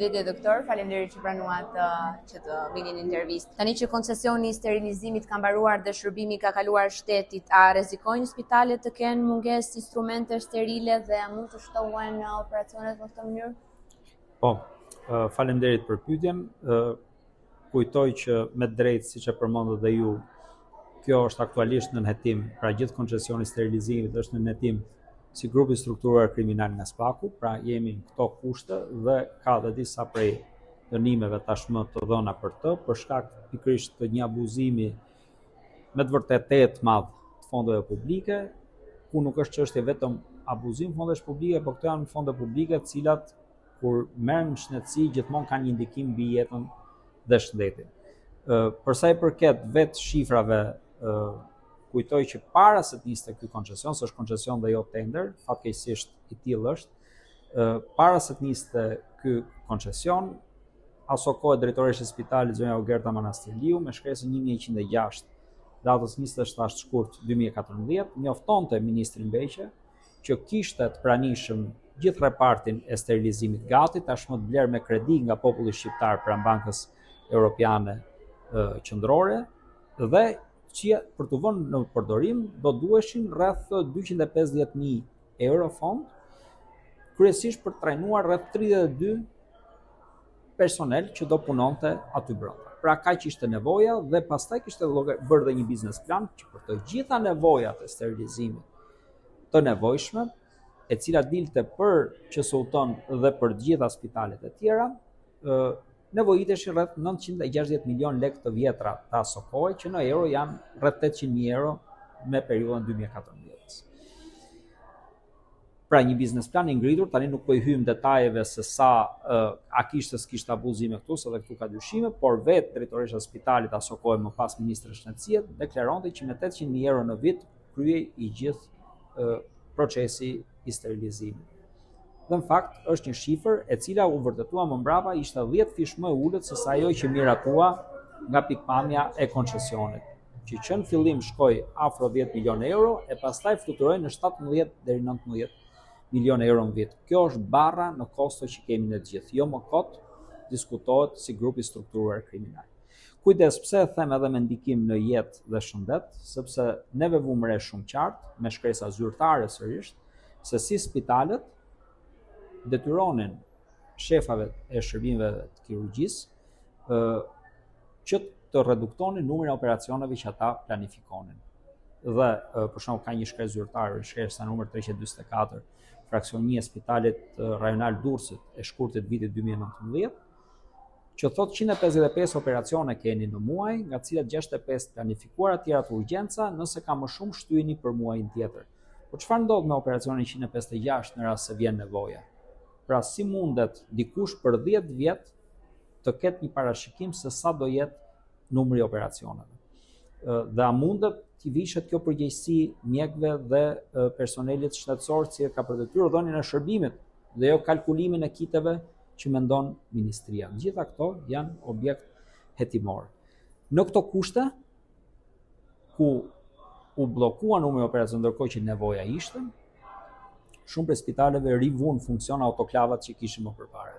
Përshëndetje doktor, faleminderit që pranuat që të vini në intervistë. Tani që koncesioni i sterilizimit ka mbaruar dhe shërbimi ka kaluar shtetit, a rrezikojnë spitalet të kenë mungesë instrumente sterile dhe a mund të shtohen operacionet në këtë mënyrë? Po, faleminderit për pyetjen. Kujtoj që me drejtë, siç e përmendët dhe ju, kjo është aktualisht në hetim, pra gjithë koncesioni i sterilizimit është në hetim si grupi strukturar kriminal nga SPAK-u, pra jemi në këto kushte dhe ka dhe disa prej dënimeve tashmë të dhëna për të, për shkak pikërisht të një abuzimi me të vërtetë të madh të fondeve publike, ku nuk është çështje vetëm abuzim fondesh publike, por këto janë fonde publike të cilat kur merren në shëndetësi gjithmonë kanë një ndikim mbi jetën dhe shëndetin. Për sa i përket vetë shifrave, kujtoj që para se të niste ky koncesion, se është koncesion dhe jo tender, fatkeqësisht i tillë është, para se të niste ky koncesion, aso kohë drejtoresha e spitalit zonja Ogerta Manastiliu me shkresën 1106 datës 27 shkurt 2014 njoftonte ministrin Beqe që kishte të pranishëm gjithë repartin e sterilizimit gati, tashmë të blerë me kredi nga populli shqiptar pranë Bankës Europiane Qendrore dhe që për të vënë në përdorim do duheshin rreth 250.000 euro fond, kryesisht për të trajnuar rreth 32 personel që do punonte aty brenda. Pra kaq ishte nevoja dhe pastaj kishte bërë dhe një biznes plan që për të gjitha nevojat e sterilizimit të nevojshme, e cila dilte për QSU-n dhe për të gjitha spitalet e tjera, nevojiteshin rreth 960 milion lekë të vjetra të aso kohe, që në euro janë rreth 800.000 euro me periudhën 2014. Pra një biznes plan i ngritur, tani nuk po i hym detajeve se sa a kishte s'kishte abuzime këtu, se dhe këtu ka dyshime, por vetë drejtoresha e spitalit aso kohë më pas ministri shëndetësie deklaronte që me 800.000 euro në vit kryej i gjithë procesi i sterilizimit. Dhe në fakt është një shifër e cila u vërtetua më mbrapa ishte 10 fish më e ulët se sa ajo që miratua nga pikpamja e koncesionit, që në fillim shkoi afro 10 milion euro e pastaj fluturoi në 17 deri 19 milion euro në vit. Kjo është barra në kosto që kemi ne të gjithë. Jo më kot diskutohet si grupi strukturar kriminal. Kujdes, pse e them edhe me ndikim në jetë dhe shëndet, sepse neve vëmë re shumë qartë, me shkresa zyrtare sërish, se si spitalet detyronin shefave e shërbimeve të kirurgjisë që të reduktonin numrin e operacioneve që ata planifikonin. Dhe për shembull ka një shkresë zyrtare, shkresa numër 344, fraksion 1 e Spitalit Rajonal Durrësit e shkurtit vitit 2019, që thot 155 operacione keni në muaj, nga cilat 65 planifikuara, tjera të urgjenca, nëse ka më shumë shtyheni për muajin tjetër. Po çfarë ndodh me operacionin 156 në rast se vjen nevoja? Pra si mundet dikush për 10 vjet të ketë një parashikim se sa do jetë numri i operacioneve? Dhe a mundet t'i vishet kjo përgjegjësi mjekëve dhe personelit shëndetësor që ka për detyrë dhënien e shërbimit dhe jo kalkulimin e kiteve që mendon ministria. Gjitha këto janë objekt hetimor. Në këto kushte, ku u bllokua numri i operacioneve ndërkohë që nevoja ishte, shumë prej spitaleve rivun funksion autoklavat që kishim më përpara.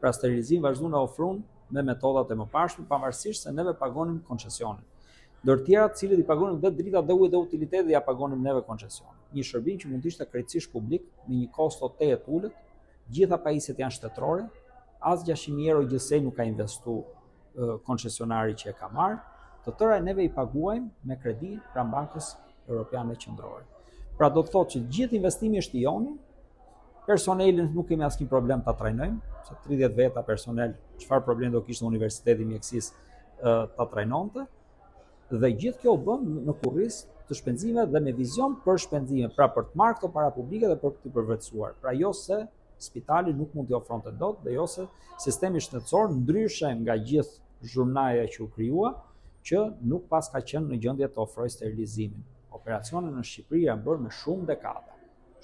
Pra sterilizim vazhduan të ofrojnë me metodat e mëparshme, pavarësisht se neve pagonim koncesionin. Ndër tjerat, të cilët i pagonim dhe drita dhe ujë dhe utiliteti, ja pagonim neve koncesionin. Një shërbim që mund të ishte krejtësisht publik me një kosto të ulët, gjitha pajisjet janë shtetërore, as 600.000 euro gjithsej nuk ka investu koncesionari që e ka marrë, të tëra neve i paguajmë me kredi pranë Bankës Europiane Qendrore. Pra do të thotë që gjithë investimi është i joni, personelin nuk kemi asnjë problem ta trajnojmë, se 30 veta personel, çfarë problemi do kishte Universiteti i Mjekësisë ta trajnonte, dhe gjithë kjo u bën në kurriz të shpenzimeve dhe me vizion për shpenzime, pra për të marrë këto para publike dhe për të përvetësuar. Pra jo se spitali nuk mund t'i ofronte dot dhe jo se sistemi shëndetësor ndryshe nga gjithë zhurmnaja që u krijua, që nuk pas ka qenë në gjendje të ofrojë sterilizimin. Operacionet në Shqipëri janë bërë me shumë dekada.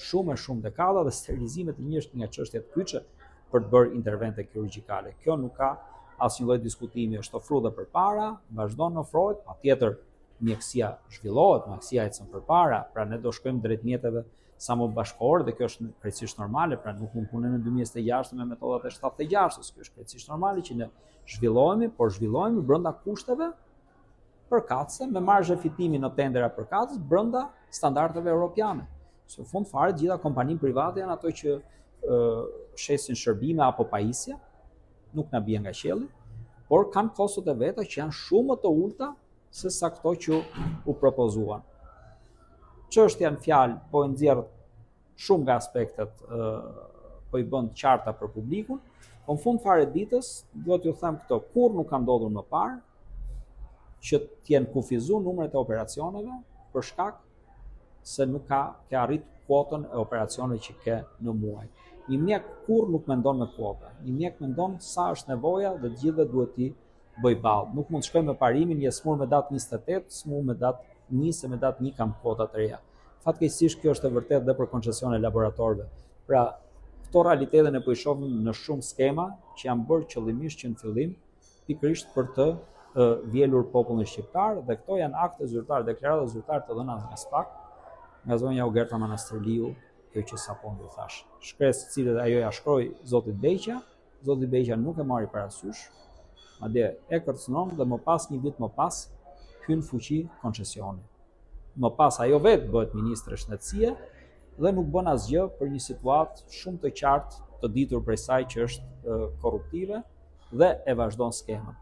Shumë dekada dhe sterilizimet i një është nga çështjet kyçe për të bërë intervente kirurgjikale. Kjo nuk ka asnjë lloj diskutimi, është ofruar dhe përpara, vazhdon të ofrohet, patjetër mjekësia zhvillohet, mjekësia ecën përpara, pra ne do shkojmë drejt mjeteve sa më bashkëkohore dhe kjo është krejtësisht normale, pra nuk mund punojmë në 2026 me metodat e 76-s, kjo është krejtësisht normale që ne zhvillohemi, por zhvillohemi brenda kushteve përkatëse me marzhe fitimi në tendera përkatës brenda standardeve europiane. Se në fund fare gjitha kompanitë private janë ato që shesin shërbime apo pajisje, nuk na bie nga qielli, por kanë kostot e veta që janë shumë më të ulta se sa këto që u propozuan. Çështja në fjalë po e nxjerr shumë nga aspektet, po i bën qarta për publikun, po në fund fare ditës duhet t'ju them këto, kur nuk ka ndodhur më parë që t'jenë kufizuar numrat e operacioneve për shkak se nuk ke arrit kuotën e operacioneve që ke në muaj. Një mjek kur nuk mendon me kuota, një mjek mendon sa është nevoja dhe të gjithëve duhet t'i bëj ballë. Nuk mund të shkoj me parimin, je smur me datë 28, smur me datë 1 se me datë 1 kam kuota të reja. Fatkeqësisht kjo është e vërtetë dhe për koncesione laboratorëve. Pra, këto realitetin e po i shohim në shumë skema që janë bërë qëllimisht që në fillim pikërisht për të vjelur popullin shqiptar dhe këto janë akte zyrtare, deklarata zyrtare të dhëna nga SPAK, nga zonja Ugerta Manastërliu, kjo që sapo ju thash. Shkresë të cilët ajo ja shkroi Zotit Beqja, Zoti Beqja nuk e marri parasysh, madje e kërcënon dhe më pas një vit më pas hyn fuqi koncesioni. Më pas ajo vetë bëhet ministre shëndetësie dhe nuk bën asgjë për një situatë shumë të qartë të ditur prej saj që është korruptive dhe e vazhdon skemën.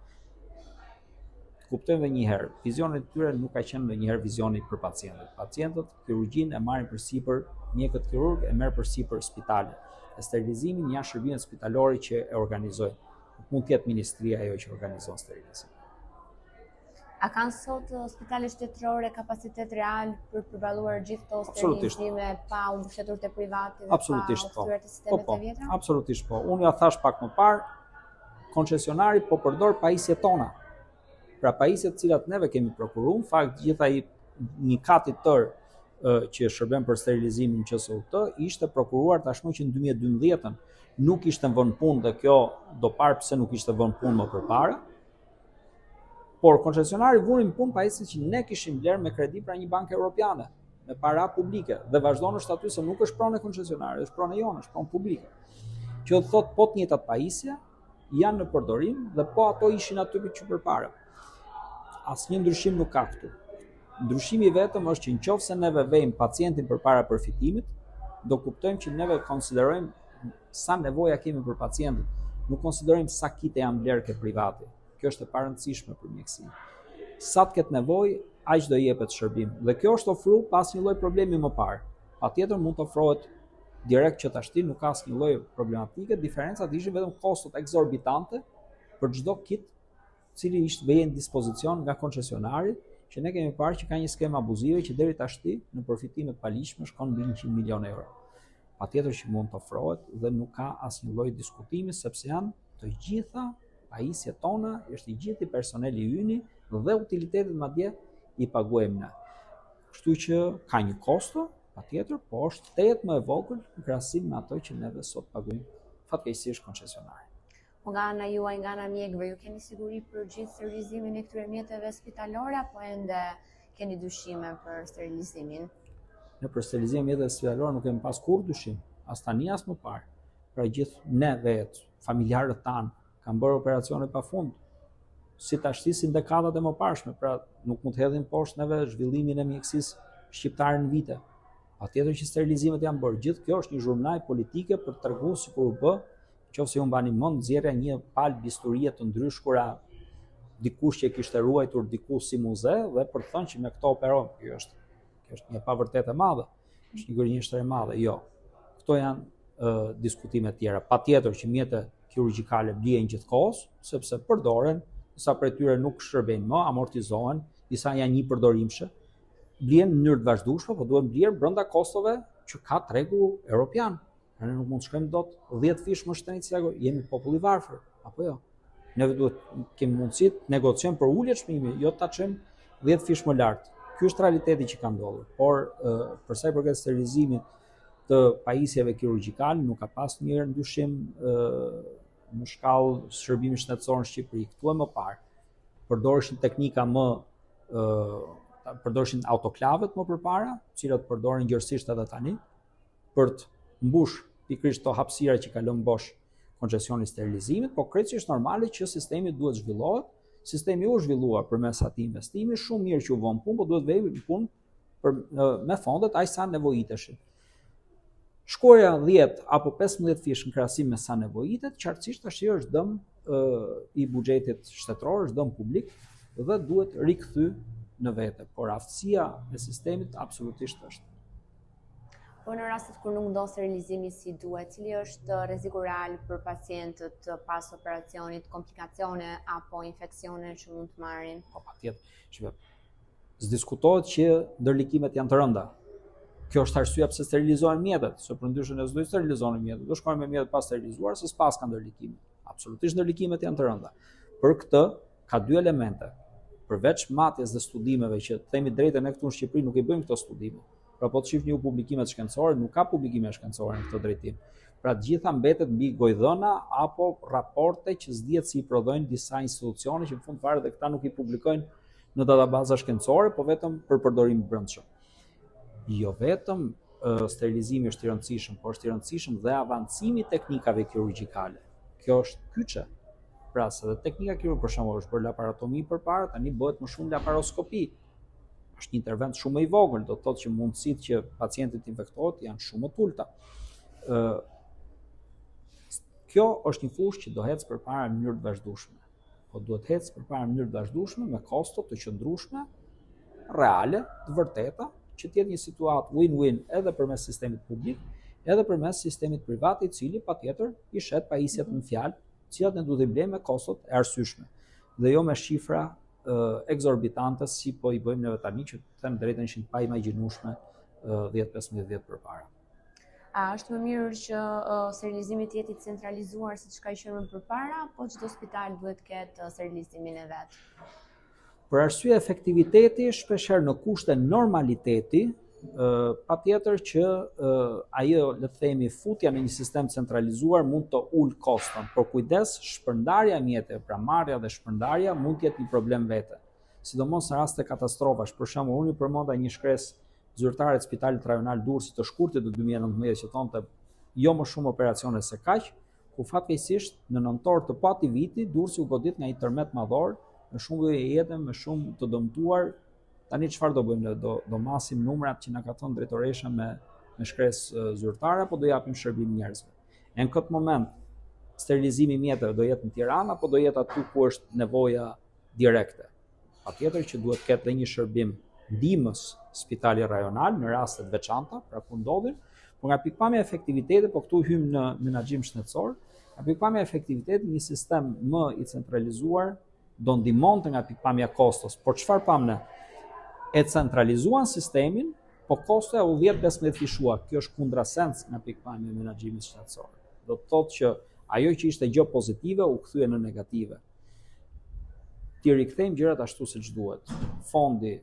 Kuptojmë edhe një herë, vizioni i tyre nuk ka qenë ndonjëherë vizioni për pacientët. Pacientët kirurgjinë e marrin përsipër, mjekët kirurg e merr përsipër spitali. E sterilizimin janë shërbimet spitalore që e organizojnë. Nuk mund të jetë ministria ajo që organizon sterilizimin. A kanë sot spitalet shtetërore kapacitet real për përballuar gjithë këto sterilizime pa u mbështetur te privati dhe pa ushtruar te sistemet e vjetra? Absolutisht po. Unë ja thash pak më parë, koncesionari po përdor pajisjet tona. Pra pajisjet të cilat neve kemi prokuruar, në fakt gjithë ai një kat i tërë që shërben për sterilizimin QSUT ishte prokuruar tashmë që në 2012 nuk ishte vënë punë dhe kjo do parë pse nuk ishte vënë punë më përpara. Por koncesionari vurin punë pajisjet që ne kishim blerë me kredi pra një bankë europiane, me para publike dhe vazhdon është aty se nuk është pronë e koncesionarit, është pronë e jonë, është pronë publike. Që do thotë po të njëjtat pajisje janë në përdorim dhe po ato ishin aty që përpara. Asnjë ndryshim nuk ka këtu. Ndryshimi vetëm është që nëse neve vejmë pacientin përpara përfitimit, do kuptojmë që neve konsiderojmë sa nevoja kemi për pacientin, nuk konsiderojmë sa kite janë blerë ke privati. Kjo është e parëndësishme për mjekësinë. Sa të ketë nevojë, aq do jepet shërbim. Dhe kjo është ofruar pas një lloj problemi më parë. Patjetër mund të ofrohet direkt që tashti nuk ka asnjë lloj problematike, diferencat ishin vetëm kostot eksorbitante për çdo kit cili ishte vënë në dispozicion nga koncesionari, që ne kemi parë që ka një skemë abuzive që deri tashti në përfitime të paligjshme shkon mbi 100 milionë euro. Patjetër që mund të ofrohet dhe nuk ka asnjë lloj diskutimi sepse janë të gjitha pajisjet tona, është i gjithë personeli yni dhe utilitetet madje i paguajmë ne. Kështu që ka një kosto, patjetër, po është tejet më e vogël në krahasim me ato që neve sot paguajmë fatkeqësisht koncesionari. Po nga ana juaj, nga ana mjekëve, ju keni siguri për gjithë sterilizimin e këtyre mjeteve spitalore apo ende keni dyshime për sterilizimin? Ne për sterilizimin e mjeteve spitalore nuk kemi pas kurrë dyshim, as tani as më parë. Pra gjithë ne vetë, familjarët tanë kanë bërë operacione pafund, si tashti si dekadat e mëparshme, pra nuk mund të hedhin poshtë neve zhvillimin e mjekësisë shqiptare në vite. Patjetër që sterilizimet janë bërë. Gjithë kjo është një zhurnaj politike për të treguar sikur u bë, qofse ju mbani mend nxjerrja një palë bisturie të ndryshkura dikush që kishte ruajtur diku si muze dhe për të thënë që me këto operon. Kjo është një pavërtetë e madhe. Është një gënjeshtër e madhe. Jo. Këto janë diskutime të tjera. Patjetër që mjetet kirurgjikale blihen gjithkohës, sepse përdoren, disa prej tyre nuk shërbejnë më, amortizohen, disa janë një përdorimshë, blihen në mënyrë të vazhdueshme, por duhen bler brenda kostove që ka tregu europian. Ne nuk mund të shkojmë dot 10 fish më shtrenjtë, jemi popull i varfër, apo jo. Ne duhet kemi mundësi të negociojmë për ulje çmimi, jo ta çojmë 10 fish më lart. Ky është realiteti që ka ndodhur. Por për sa i përket sterilizimit të pajisjeve kirurgjikale, nuk ka pas një ndryshim në shkallë shërbimi shëndetësor në Shqipëri. Këtu më parë përdoreshin teknika përdoreshin autoklavet më përpara, të cilat përdoren gjërësisht edhe tani. për të mbush pikërisht to hapësira që ka lënë bosh koncesioni i sterilizimit, po krejtësisht normale që sistemi duhet zhvillohet. Sistemi u zhvilluar përmes atij investimi, shumë mirë që u vën punë, po duhet vejë punë me fondet aq sa nevojiteshin. Shkoja 10 apo 15 fish në krahasim me sa nevojitet, qartësisht tash është dëm i buxhetit shtetëror, është dëm publik dhe duhet rikthy në vete, por aftësia e sistemit absolutisht është. Po në rastet kur nuk ndodh sterilizimi si duhet, cili është rreziku real për pacientët pas operacionit, komplikacione apo infeksione që mund të marrin? Po patjetër. S'diskutohet që ndërlikimet janë të rënda. Kjo është arsyeja pse sterilizohen mjetet, se përndryshe ne s'do të sterilizohen mjetet, do shkojmë me mjetet pa sterilizuar, se s'pas ka ndërlikime. Absolutisht ndërlikimet janë të rënda. Për këtë ka dy elemente. Përveç matjes dhe studimeve që themi drejtën ne këtu në Shqipëri nuk i bëjmë këto studime. Pra po të shihni publikimet shkencore, nuk ka publikime shkencore në këtë drejtim. Pra të gjitha mbetet mbi gojdhëna apo raporte që s'dihet si i prodhojnë disa institucione që në fund fare dhe këta nuk i publikojnë në databaza shkencore, po vetëm për përdorim brendshëm. Jo vetëm sterilizimi është i rëndësishëm, por është i rëndësishëm dhe avancimi i teknikave kirurgjikale. Kjo është kyçe. Pra se dhe teknika kirurgjike për shembull është për laparotomi përpara, tani bëhet më shumë laparoskopi. Është një intervent shumë më i vogël, do të thotë që mundësitë që pacienti të infektohet janë shumë më të ulta. Kjo është një fushë që do ecë përpara në mënyrë të vazhdueshme. Po duhet ecë përpara në mënyrë të vazhdueshme me kosto të qëndrueshme, reale, të vërteta, që të jetë një situatë win-win edhe përmes sistemit publik, edhe përmes sistemit privat, i cili patjetër i shet pajisjet në fjalë, të cilat ne duhet i blejmë me kostot e arsyeshme, dhe jo me shifra eksorbitante si po i bëjmë neve tani, që të them drejtën ishin pa imagjinueshme 10-15 vjet përpara. A është më mirë që sterilizimi të jetë i centralizuar siç ka qenë më përpara, apo çdo spital duhet të ketë sterilizimin e vet? Për arsye efektiviteti, shpeshherë në kushte normaliteti, patjetër që ajo, le të themi, futja në një sistem centralizuar mund të ulë koston, por kujdes, shpërndarja e mjeteve, pra marrja dhe shpërndarja mund të jetë një problem vete. Sidomos në raste katastrofash, për shembull, unë përmenda një shkresë zyrtare të Spitalit Rajonal Durrësi të shkurtit të 2019 që thonte jo më shumë operacione se kaq, ku fatkeqësisht në nëntor të pati viti Durrësi u godit nga një tërmet madhor, me shumë jetë, me shumë të dëmtuar. Tani çfarë do bëjmë? Do masim numrat që na ka thënë drejtoresha me shkresë zyrtare, apo do japim shërbim njerëzve? Në këtë moment sterilizimi i mjeteve do jetë në Tiranë apo do jetë aty ku është nevoja direkte? Patjetër që duhet ketë dhe një shërbim ndihmës Spitali Rajonal në raste të veçanta, pra ku ndodhin, por nga pikpamja e efektivitetit, po këtu hym në menaxhim shëndetësor, nga pikpamja e efektivitetit një sistem më i centralizuar do ndihmonte nga pikpamja kostos. Por çfarë pam ne? E centralizuan sistemin, po kostoja u 10-15 fishua. Kjo është kundrasens nga pikpamja e menaxhimit shëndetësor. Do të thotë që ajo që ishte gjë pozitive u kthye në negative. Ti rikthejmë gjërat ashtu siç duhet. Fondi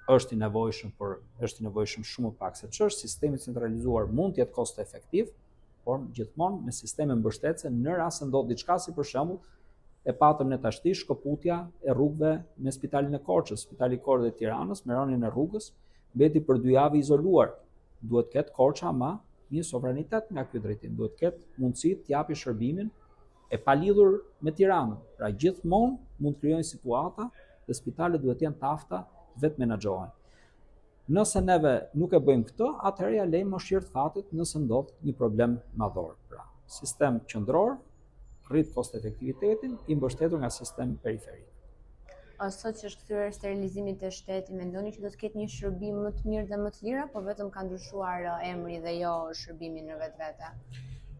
është i nevojshëm, por është i nevojshëm shumë pak, se ç'është sistemi centralizuar mund të jetë kosto efektiv, por gjithmonë me sisteme mbështetëse në rast se ndodh diçka, si për shembull e patëm ne tashti shkëputja e rrugëve me Spitalin e Korçës, Spitali i Korçës dhe Tiranës, me rënien e rrugës, mbeti për 2 javë izoluar. Duhet ketë Korça ama një sovranitet nga ky drejtim, duhet ketë mundësi të japi shërbimin e palidhur me Tiranën. Pra gjithmonë mund të krijojnë situata dhe spitalet duhet jenë të afta vetë menaxhohen. Nëse neve nuk e bëjmë këtë, atëherë ja lejmë mëshirë të fatit nëse ndodh një problem madhor. Pra, sistem qendror rrit kost-efektivitetin i mbështetur nga sistem periferik. Sot që është kthyer sterilizimi te shteti, mendoni që do të ketë një shërbim më të mirë dhe më të lirë, apo vetëm ka ndryshuar emri dhe jo shërbimi në vetvete?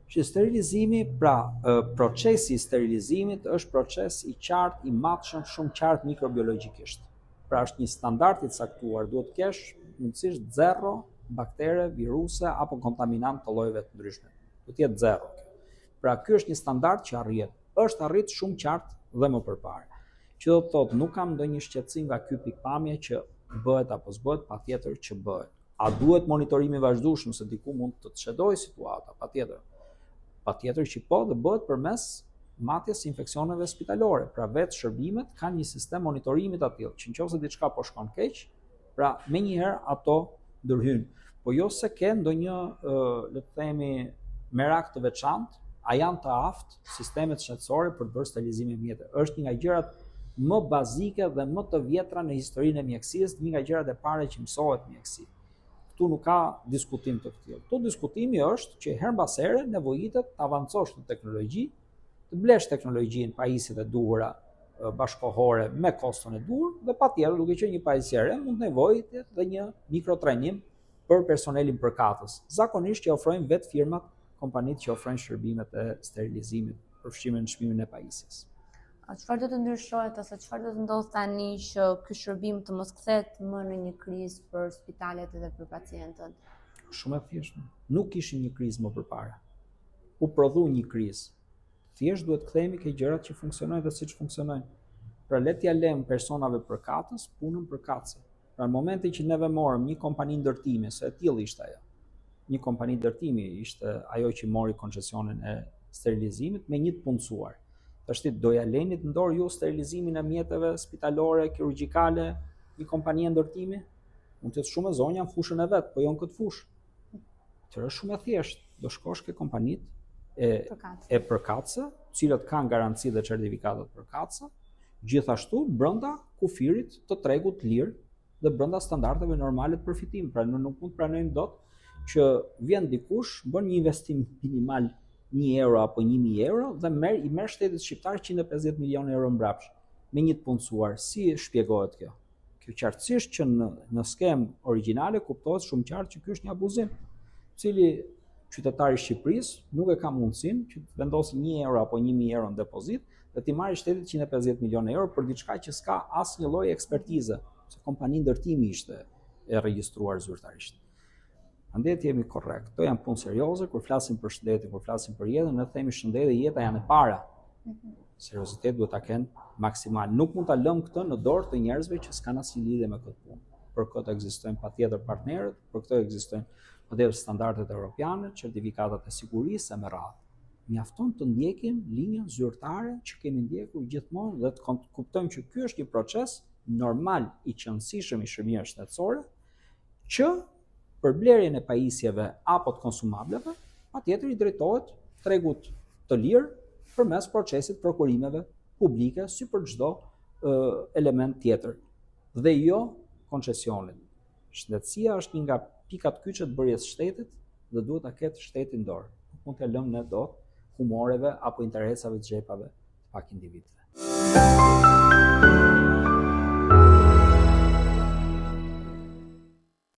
Që sterilizimi, pra procesi i sterilizimit është proces i qartë, i matshëm, shumë qartë mikrobiologjikisht. Pra është një standard i caktuar, duhet të kesh mundësisht 0 baktere, viruse apo kontaminant të llojeve të ndryshme. Duhet të jetë 0. Pra ky është një standard që arrihet. Është arrit shumë qartë dhe më përpara. Që do të thotë nuk kam ndonjë shqetësim nga ky pikpamje që bëhet apo s'bëhet, patjetër që bëhet. A duhet monitorimi vazhdueshëm se diku mund të çedojë situata, patjetër. Patjetër që po, dhe bëhet përmes matjes së infeksioneve spitalore. Pra vetë shërbimet kanë një sistem monitorimit aty, që nëse diçka po shkon keq, pra menjëherë ato ndërhyjnë. po jo se ke ndonjë, le të themi, merak të veçantë, a janë të aftë sistemet shëndetësore për të bërë sterilizime mjete. Është një nga gjërat më bazike dhe më të vjetra në historinë e mjekësisë, një nga gjërat e para që mësohet mjekësi. Këtu nuk ka diskutim të tillë. Këtu diskutimi është që her mbas here nevojitet të avancosh në teknologji, të blesh teknologjinë pajisjet e duhura bashkohore me koston e duhur dhe patjetër duke qenë një pajisje e re mund nevojitet dhe një mikrotrajnim për personelin përkatës. Zakonisht që ofrojnë vetë firmat, kompanitë që ofrojnë shërbimet e sterilizimit, përfshirjen në çmimin e pajisjes. Çfarë do të ndryshohet ose çfarë do të ndodhë tani që ky shërbim të mos kthehet më në një krizë për spitalet edhe për pacientët? Shumë e thjeshtë. Nuk kishim një krizë më përpara. U prodhu një krizë. Thjesht duhet kthehemi ke gjërat që funksionojnë dhe siç funksionojnë. Pra le t'ia lëm personave përkatës punën përkatëse. Pra në momentin që neve morëm një kompani ndërtimi, se e tillë ishte ajo. Një kompani ndërtimi ishte ajo që mori koncesionin e sterilizimit me një të punësuar. Tashti doja leni të ndorë ju sterilizimin e mjeteve spitalore, kirurgjikale, një kompani ndërtimi? Mund të jetë shumë e zonja në fushën e vet, po jo në këtë fushë. Që është shumë e thjeshtë. Do shkosh ke kompanitë e përkatëse, cilët kanë garanci dhe certifikatat përkatëse, gjithashtu brenda kufirit të tregut lirë dhe brenda standardeve normale të përfitimit. Pra nuk mund të pranojmë dot që vjen dikush, bën një investim minimal 1 euro apo 1000 euro dhe i merr shtetit shqiptar 150 milionë euro mbrapsht me një të punësuar. Si shpjegohet kjo? Kjo qartësisht që në skemë origjinale kuptohet shumë qartë që ky është një abuzim, cili qytetari i Shqipërisë nuk e ka mundësinë që të vendosë 1 euro apo 1000 euro në depozit dhe t'i marrë shtetit 150 milionë euro për diçka që s'ka asnjë lloj ekspertize, se kompani ndërtimi ishte e regjistruar zyrtarisht. Andaj jemi korrekt. Kto janë punë serioze, kur flasim për shëndetin, kur flasim për jetën, ne themi shëndeti dhe jeta janë e para. Seriozitet duhet ta kenë maksimal. Nuk mund ta lëmë këtë në dorë të njerëzve që s'kan asnjë lidhje me këtë punë. Për këtë ekzistojnë patjetër partnerët, për këtë ekzistojnë patjetër standardet europiane, certifikatat e sigurisë e me radhë. Mjafton të ndjekim linjën zyrtare që kemi ndjekur gjithmonë dhe të kuptojmë që ky është një proces normal i qëndësishëm i shërbimeve shëndetësore që për blerjen e pajisjeve apo të konsumableve, patjetër i drejtohet tregut të lirë përmes procesit prokurimeve publike si për çdo element tjetër dhe jo koncesionin. Shëndetësia është një nga pikat kyçe të bërjes shtetit dhe duhet ta ketë shteti në dorë. Nuk mund të lëmë ne dot humoreve apo interesave të xhepave të pak individëve.